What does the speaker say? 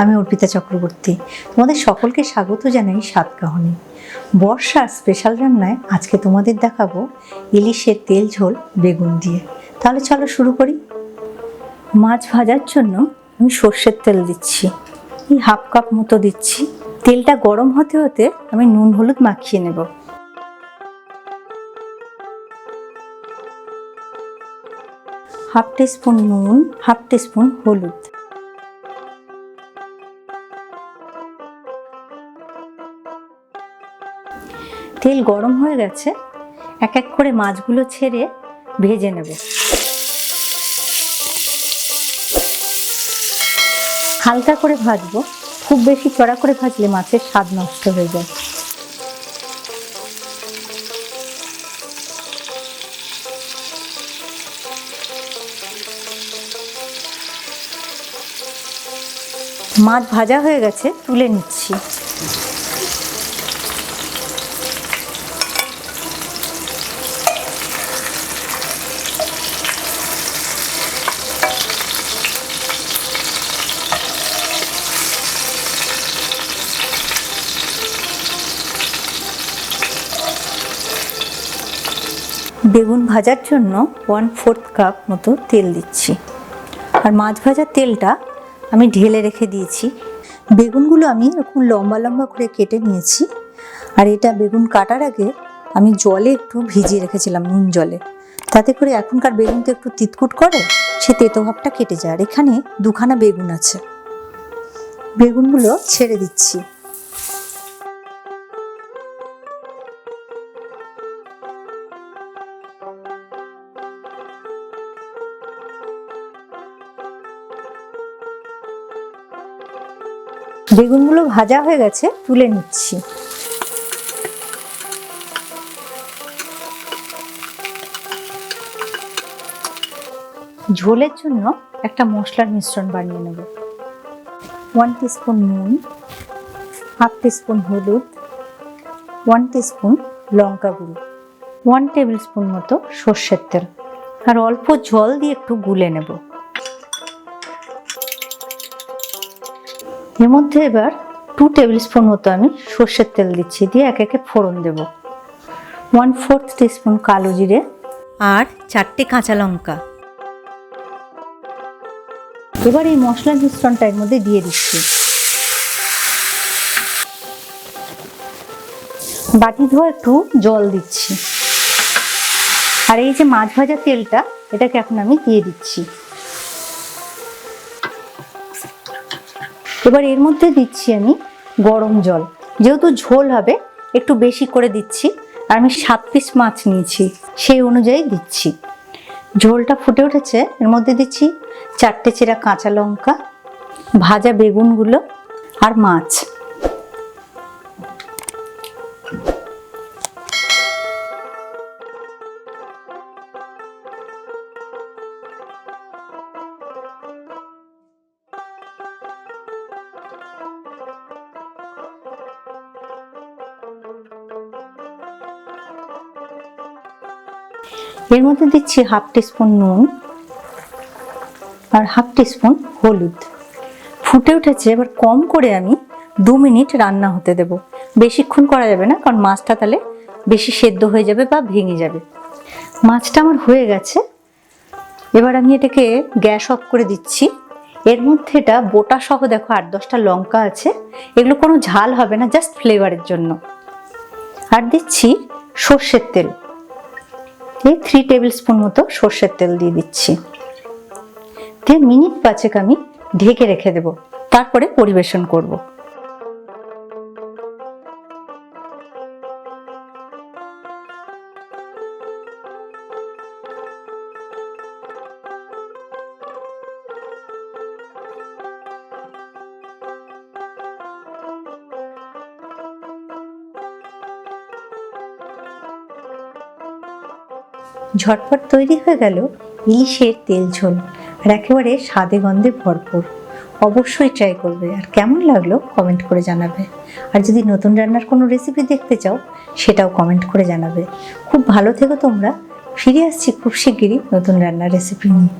আমি অর্পিতা চক্রবর্তী। তোমাদের সকলকে স্বাগত জানাই সাতকাহনে। বর্ষার স্পেশাল রান্নায় আজকে তোমাদের দেখাবো ইলিশের তেল ঝোল বেগুন দিয়ে। তাহলে চলো শুরু করি। মাছ ভাজার জন্য আমি সর্ষের তেল দিচ্ছি, এই হাফ কাপ মতো দিচ্ছি। তেলটা গরম হতে হতে আমি নুন হলুদ মাখিয়ে নেব। হাফ টিস্পুন নুন, হাফ টিস্পুন হলুদ। তেল গরম হয়ে গেছে, এক এক করে মাছগুলো ছেড়ে ভেজে নেব। হালকা করে ভাজবো, খুব বেশি চড়া করে ভাজলে মাছের স্বাদ নষ্ট হয়ে যায়। মাছ ভাজা হয়ে গেছে, তুলে নিচ্ছি। বেগুন ভাজার জন্য 1/4 কাপ মতো তেল দিচ্ছি, আর মাছ ভাজার তেলটা আমি ঢেলে রেখে দিয়েছি। বেগুনগুলো আমি এরকম লম্বা লম্বা করে কেটে নিয়েছি, আর এটা বেগুন কাটার আগে আমি জলে একটু ভিজিয়ে রেখেছিলাম, নুন জলে। তাতে করে এখনকার বেগুন তো একটু তিতকুট করে, সে তেতো ভাবটা কেটে যায়। আর এখানে দুখানা বেগুন আছে, বেগুনগুলো ছেড়ে দিচ্ছি। বেগুনগুলো ভাজা হয়ে গেছে, তুলে নিচ্ছি। ঝোলের জন্য একটা মশলার মিশ্রণ বানিয়ে নেব। 1 টিস্পুন নুন, হাফ টিস্পুন হলুদ, 1 টিস্পুন লঙ্কা গুঁড়ো, 1 টেবিল স্পুন মতো সর্ষের তেল, আর অল্প জল দিয়ে একটু গুলে নেব। এর মধ্যে এবার 2 টেবিল স্পুন মতো আমি সর্ষের তেল দিচ্ছি, দিয়ে এক একে ফোড়ন দেব। 1/4 টিস্পুন কালো জিরে আর 4টে কাঁচা লঙ্কা। এবার এই মশলার মিশ্রণটা এর মধ্যে দিয়ে দিচ্ছি। বাটি ধোয়া একটু জল দিচ্ছি, আর এই যে মাছ ভাজা তেলটা, এটাকে এখন আমি দিয়ে দিচ্ছি। এবার এর মধ্যে দিচ্ছি আমি গরম জল। যেহেতু ঝোল হবে একটু বেশি করে দিচ্ছি, আর আমি 7 পিস মাছ নিয়েছি, সেই অনুযায়ী দিচ্ছি। ঝোলটা ফুটে উঠেছে, এর মধ্যে দিচ্ছি 4টে চেরা কাঁচা লঙ্কা, ভাজা বেগুনগুলো আর মাছ। এর মধ্যে দিচ্ছি হাফ টিস্পুন নুন আর হাফ টিস্পুন হলুদ। ফুটে উঠেছে, এবার কম করে আমি 2 মিনিট রান্না হতে দেব। বেশিক্ষণ করা যাবে না, কারণ মাছটা তাহলে বেশি সেদ্ধ হয়ে যাবে বা ভেঙে যাবে। মাছটা আমার হয়ে গেছে, এবার আমি এটাকে গ্যাস অফ করে দিচ্ছি। এর মধ্যে এটা বোটা সহ দেখো 8-10টা লঙ্কা আছে, এগুলো কোনো ঝাল হবে না, জাস্ট ফ্লেভারের জন্য। আর দিচ্ছি সর্ষের তেল, এই 3 টেবিল স্পুন মতো সর্ষের তেল দিয়ে দিচ্ছি। দিয়ে মিনিট 5 আমি ঢেকে রেখে দেব, তারপরে পরিবেশন করব। ঝটপট তৈরি হয়ে গেল ইলিশের তেল ঝোল, আর একেবারে স্বাদে গন্ধে ভরপুর। অবশ্যই ট্রাই করবে, আর কেমন লাগলো কমেন্ট করে জানাবে। আর যদি নতুন রান্নার কোনো রেসিপি দেখতে চাও, সেটাও কমেন্ট করে জানাবে। খুব ভালো থেকো তোমরা, ফিরে আসছি খুব শিগগিরই নতুন রান্নার রেসিপি নিয়ে।